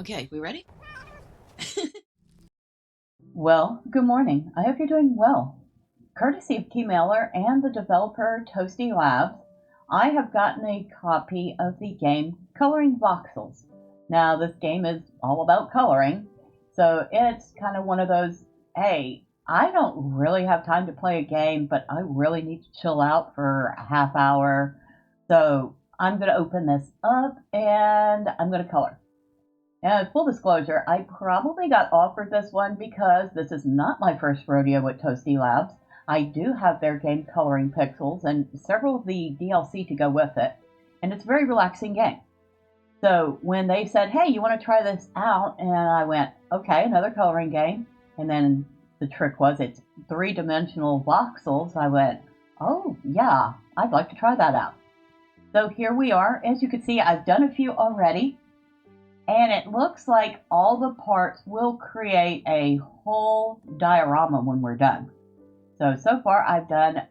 Okay, we ready? Well, good morning. I hope you're doing well. Courtesy of Keymailer and the developer Toasty Labs, I have gotten a copy of the game Coloring Voxels. Now, this game is all about coloring, so it's kind of one of those, hey, I don't really have time to play a game, but I really need to chill out for a half hour. So I'm going to open this up and I'm going to color. And full disclosure, I probably got offered this one because this is not my first rodeo with Toasty Labs. I do have their game Coloring Pixels and several of the DLC to go with it, and it's a very relaxing game. So when they said, hey, you want to try this out? And I went, okay, another coloring game. And then the trick was it's three-dimensional voxels. I went, oh, yeah, I'd like to try that out. So here we are. As you can see, I've done a few already. And it looks like all the parts will create a whole diorama when we're done. So far I've done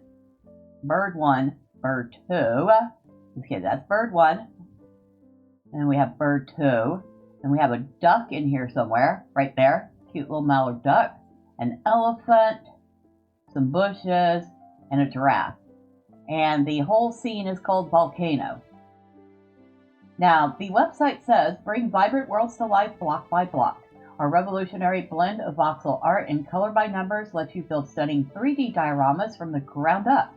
bird one, bird two. Okay, that's bird one. And we have bird two. And we have a duck in here somewhere, right there. Cute little mallard duck. An elephant, some bushes, and a giraffe. And the whole scene is called Volcano. Now, the website says, bring vibrant worlds to life block by block. Our revolutionary blend of voxel art and color by numbers lets you build stunning 3D dioramas from the ground up.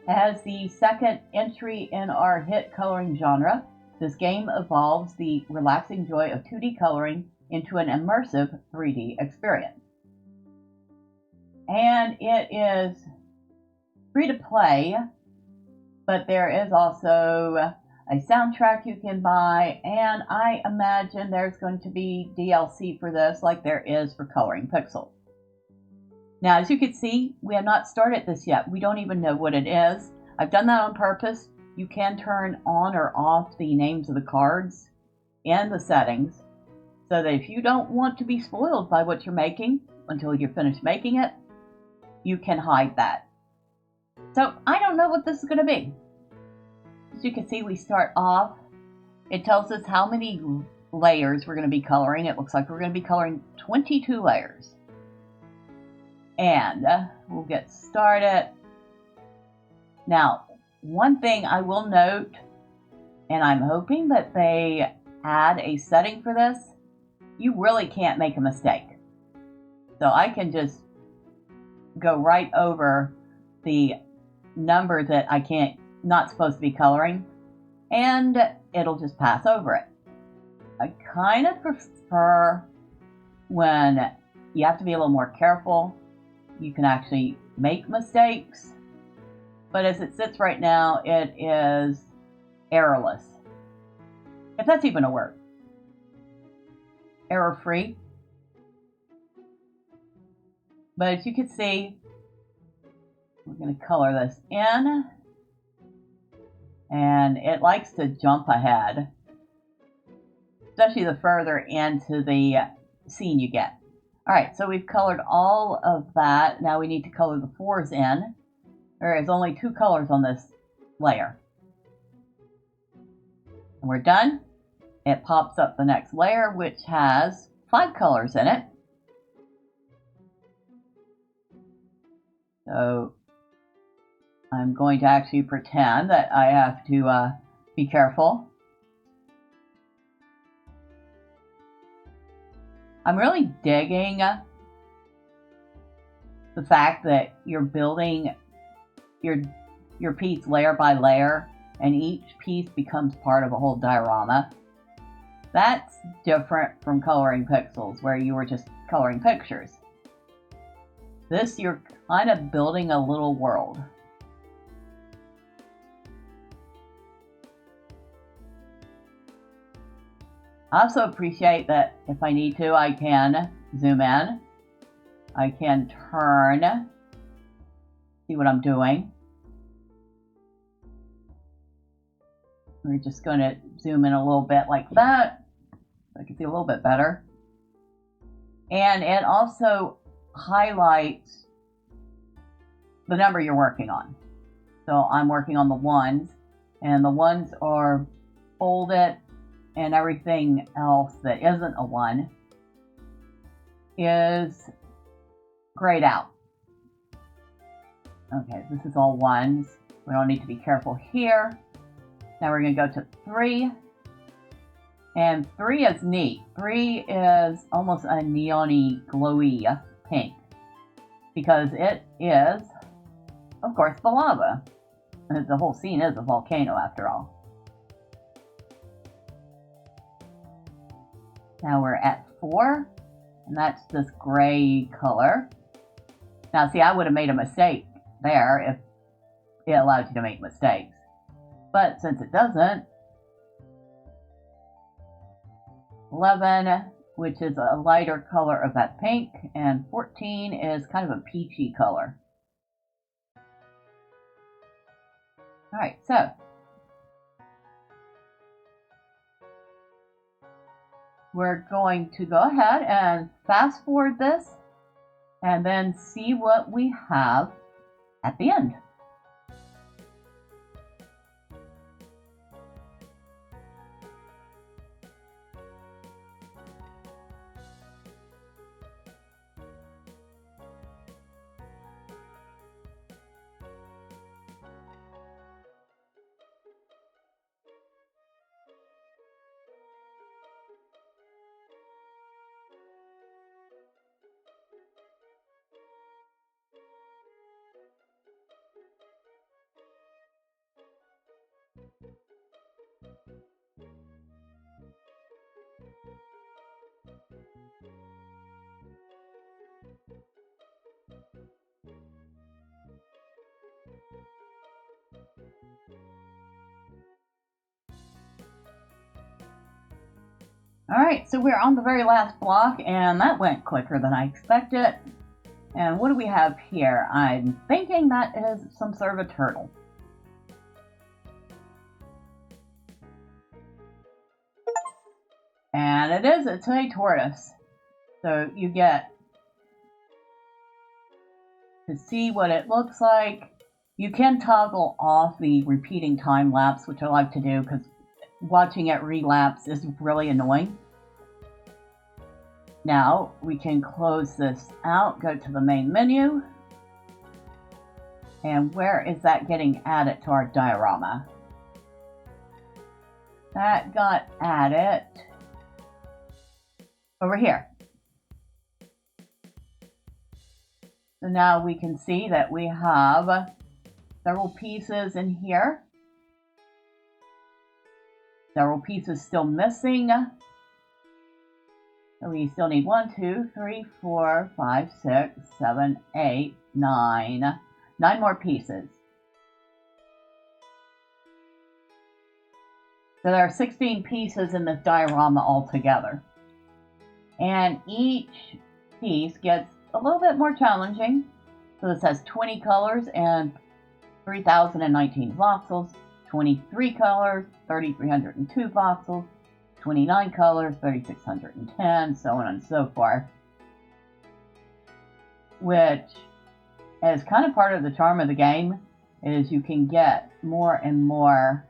As the second entry in our hit coloring genre, this game evolves the relaxing joy of 2D coloring into an immersive 3D experience. And it is free to play, but there is also a soundtrack you can buy, and I imagine there's going to be DLC for this like there is for Coloring Pixels. Now, as you can see, we have not started this yet. We don't even know what it is. I've done that on purpose. You can turn on or off the names of the cards in the settings so that if you don't want to be spoiled by what you're making until you're finished making it, you can hide that. So I don't know what this is going to be. As you can see, we start off. It tells us how many layers we're going to be coloring. It looks like we're going to be coloring 22 layers. And we'll get started. Now, one thing I will note, and I'm hoping that they add a setting for this, you really can't make a mistake. So I can just go right over the number that I can't not supposed to be coloring, and it'll just pass over it. I kind of prefer when you have to be a little more careful. You can actually make mistakes, but as it sits right now, it is errorless. If that's even a word. Error-free. But as you can see, we're going to color this in. And it likes to jump ahead, especially the further into the scene you get. All right, so we've colored all of that. Now we need to color the fours in. There is only two colors on this layer. And we're done. It pops up the next layer, which has 5 colors in it. So I'm going to actually pretend that I have to be careful. I'm really digging the fact that you're building your piece layer by layer, and each piece becomes part of a whole diorama. That's different from Coloring Pixels, where you were just coloring pictures. This, you're kind of building a little world. I also appreciate that if I need to, I can zoom in. I can turn, see what I'm doing. We're just going to zoom in a little bit like that, so I can see a little bit better. And it also highlights the number you're working on. So I'm working on the ones, and the ones are folded and everything else that isn't a 1 is grayed out. Okay, this is all 1s. We don't need to be careful here. Now we're going to go to 3. And 3 is neat. 3 is almost a neon-y, glowy pink. Because it is, of course, the lava. And the whole scene is a volcano after all. Now we're at 4. And that's this gray color. Now see, I would have made a mistake there if it allowed you to make mistakes. But since it doesn't, 11, which is a lighter color of that pink, and 14 is kind of a peachy color. Alright, so we're going to go ahead and fast forward this and then see what we have at the end. Alright, so we're on the very last block, and that went quicker than I expected. And what do we have here? I'm thinking that is some sort of a turtle. And it is, it's a tortoise. So you get to see what it looks like. You can toggle off the repeating time lapse, which I like to do because watching it relapse is really annoying. Now we can close this out, go to the main menu. And where is that getting added to our diorama? That got added over here. So now we can see that we have several pieces in here. Several pieces still missing. So we still need 1, 2, 3, 4, 5, 6, 7, 8, 9. 9 more pieces. So there are 16 pieces in this diorama altogether. And each piece gets a little bit more challenging. So this has 20 colors and 3,019 voxels, 23 colors, 3,302 voxels, 29 colors, 3,610, so on and so forth. Which is kind of part of the charm of the game, is you can get more and more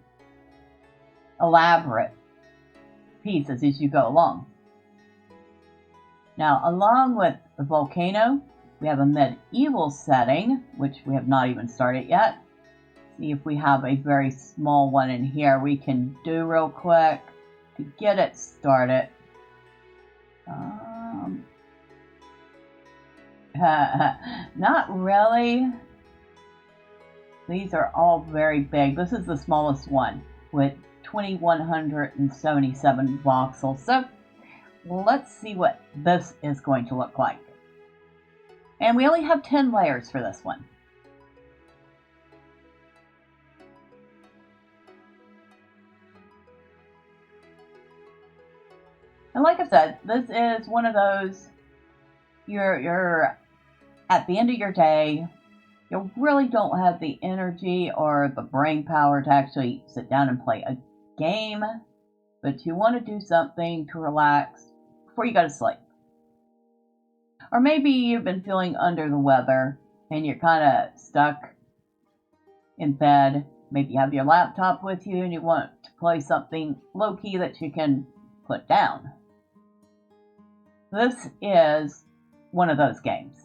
elaborate pieces as you go along. Now, along with the volcano, we have a medieval setting, which we have not even started yet. See if we have a very small one in here we can do real quick to get it started. Not really. These are all very big. This is the smallest one with 2,177 voxels. So let's see what this is going to look like. And we only have 10 layers for this one. And like I said, this is one of those, you're at the end of your day, you really don't have the energy or the brain power to actually sit down and play a game, but you want to do something to relax before you go to sleep. Or maybe you've been feeling under the weather and you're kind of stuck in bed maybe you have your laptop with you and you want to play something low-key that you can put down. This is one of those games.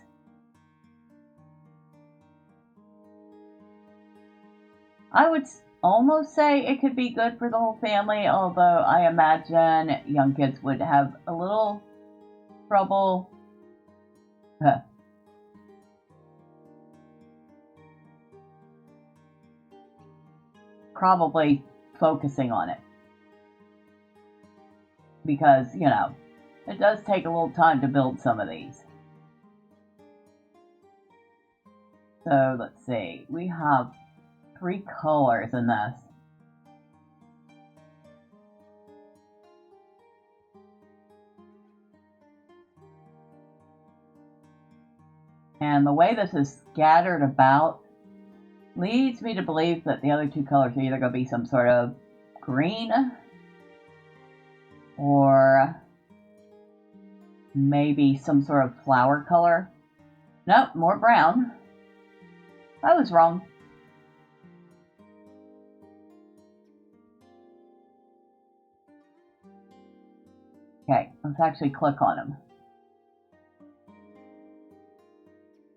I would almost say it could be good for the whole family, although I imagine young kids would have a little trouble. Probably focusing on it. Because, it does take a little time to build some of these. So let's see, we have 3 colors in this. And the way this is scattered about leads me to believe that the other 2 colors are either going to be some sort of green or maybe some sort of flower color. Nope, more brown. I was wrong. Okay, let's actually click on them.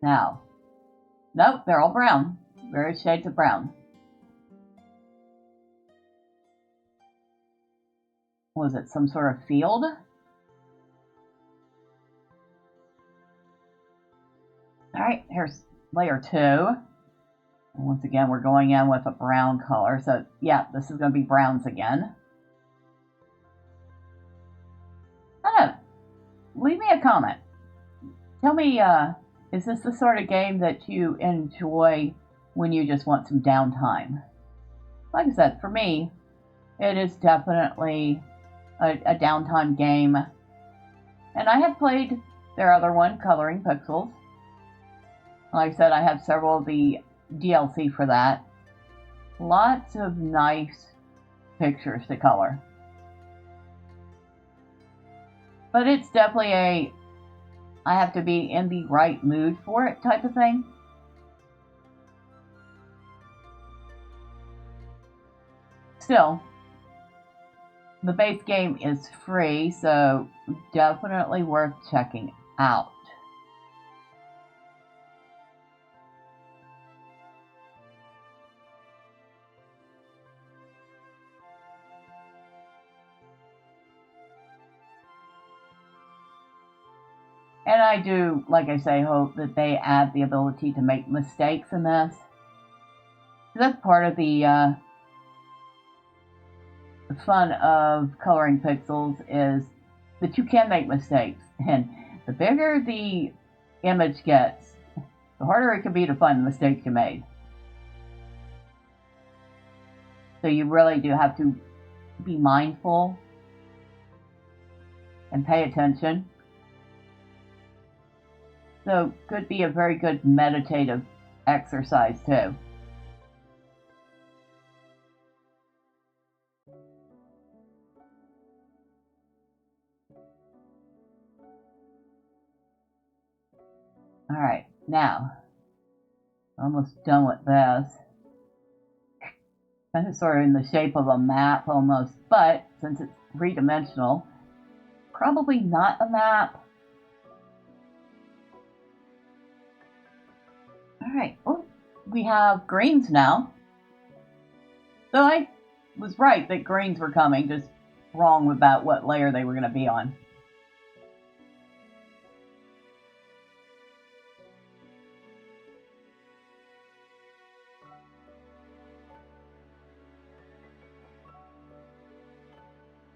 Now, nope, they're all brown. Various shades of brown. Was it some sort of field? Alright, here's layer 2. And once again, we're going in with a brown color. So, yeah, this is going to be browns again. I don't know. Leave me a comment. Tell me, is this the sort of game that you enjoy when you just want some downtime? Like I said, for me, it is definitely a downtime game. And I have played their other one, Coloring Pixels. Like I said, I have several of the DLC for that. Lots of nice pictures to color. But it's definitely I have to be in the right mood for it type of thing. Still, the base game is free, so definitely worth checking out. And I do, like I say, hope that they add the ability to make mistakes in this. That's part of the fun of Coloring Pixels is that you can make mistakes. And the bigger the image gets, the harder it can be to find the mistakes you made. So you really do have to be mindful and pay attention. So could be a very good meditative exercise too. Alright, now, almost done with this. Kind of sort of in the shape of a map almost, but since it's three-dimensional, probably not a map. Alright, oh, we have greens now. So I was right that greens were coming, just wrong about what layer they were going to be on.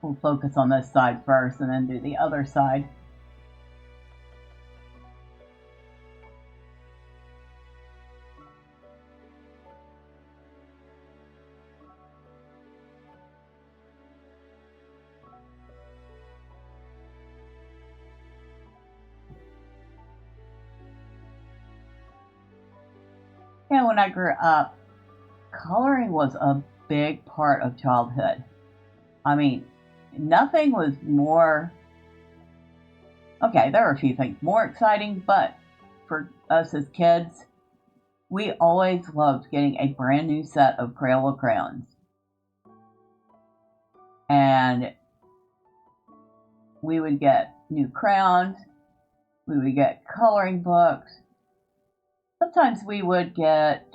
We'll focus on this side first and then do the other side. And when I grew up, coloring was a big part of childhood. I mean, nothing was more... Okay, there are a few things more exciting, but for us as kids, We always loved getting a brand new set of Crayola crayons. And we would get new crayons, we would get coloring books. Sometimes we would get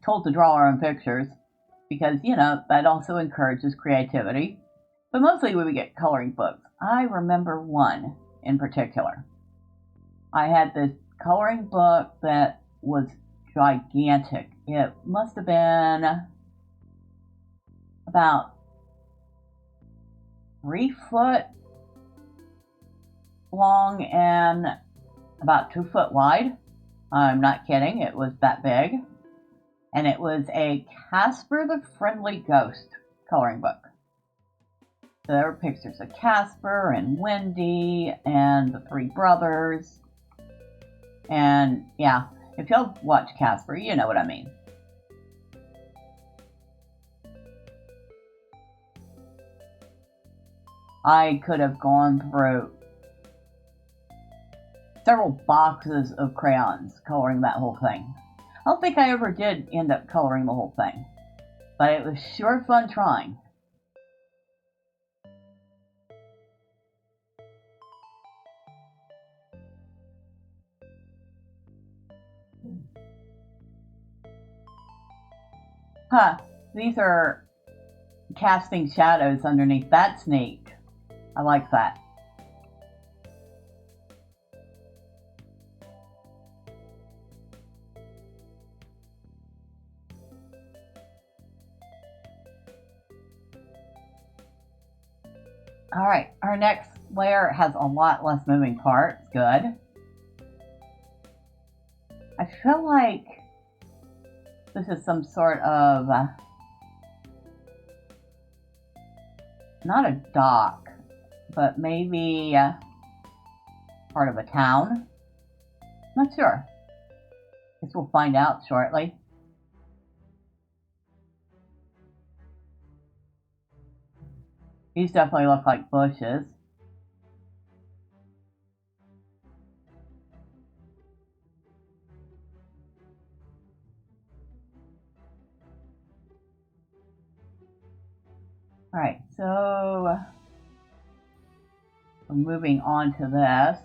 told to draw our own pictures because, that also encourages creativity. But mostly we would get coloring books. I remember one in particular. I had this coloring book that was gigantic. It must have been about 3 foot long and about 2 foot wide. I'm not kidding, it was that big. And it was a Casper the Friendly Ghost coloring book. So there were pictures of Casper and Wendy and the three brothers. And yeah, if y'all watch Casper, you know what I mean. I could have gone through several boxes of crayons coloring that whole thing. I don't think I ever did end up coloring the whole thing, but it was sure fun trying. Huh, these are casting shadows underneath. That's neat. I like that. Alright, our next layer has a lot less moving parts. Good. I feel like this is some sort of, not a dock, but maybe part of a town. Not sure. Guess we'll find out shortly. These definitely look like bushes. Alright, so we're moving on to this.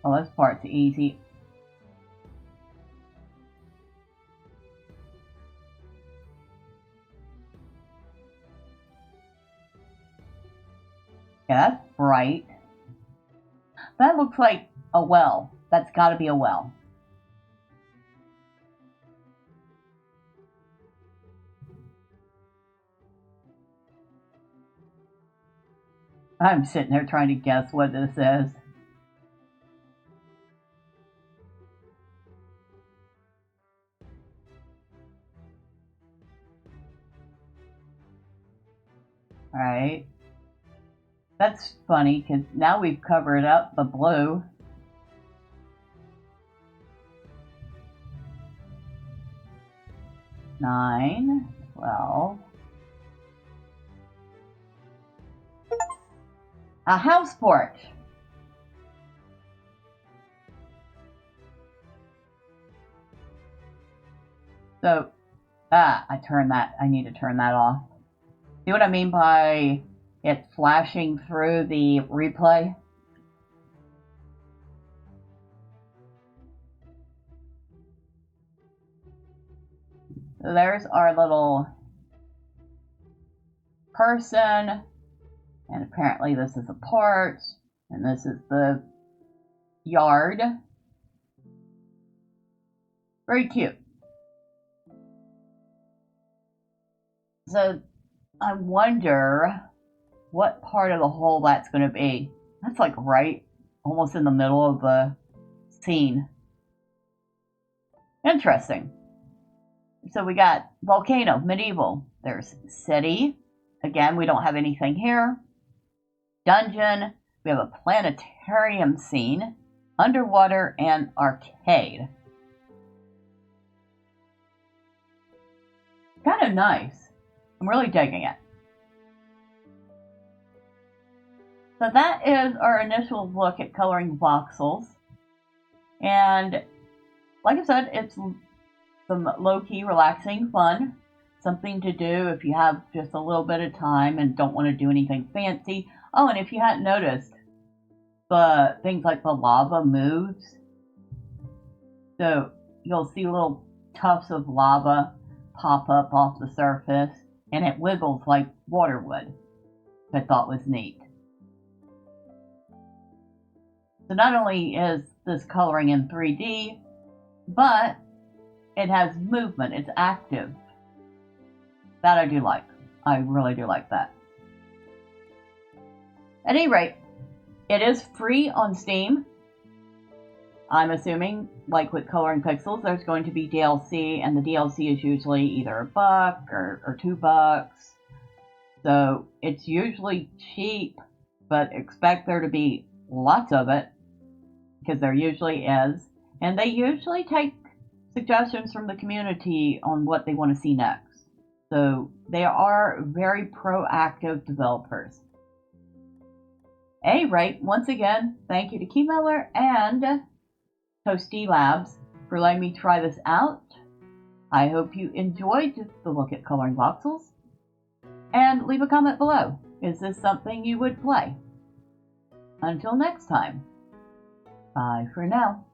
Well, this part's easy. Yeah, that's bright. That looks like a well. That's gotta be a well. I'm sitting there trying to guess what this is. Alright. That's funny because now we've covered up the blue. Nine, 12. A house porch. So, I need to turn that off. See what I mean by it flashing through the replay? So there's our little person, and apparently this is a porch, and this is the yard. Very cute. So I wonder what part of the hole that's going to be. That's like right almost in the middle of the scene. Interesting. So we got volcano, medieval. There's city. Again, we don't have anything here. Dungeon. We have a planetarium scene. Underwater and arcade. Kind of nice. I'm really digging it. So that is our initial look at coloring voxels. And like I said, it's some low-key, relaxing fun. Something to do if you have just a little bit of time and don't want to do anything fancy. Oh, and if you hadn't noticed, the things like the lava moves. So you'll see little tufts of lava pop up off the surface, and it wiggles like water would, which I thought was neat. So not only is this coloring in 3D, but it has movement, it's active. That I do like. I really do like that. At any rate, it is free on Steam. I'm assuming, like with Coloring Pixels, there's going to be DLC, and the DLC is usually either $1 or $2. So it's usually cheap, but expect there to be lots of it, because there usually is. And they usually take suggestions from the community on what they want to see next. So they are very proactive developers. At any rate, once again, thank you to Keymailer and Toasty Labs for letting me try this out. I hope you enjoyed the look at coloring voxels. And leave a comment below. Is this something you would play? Until next time, bye for now.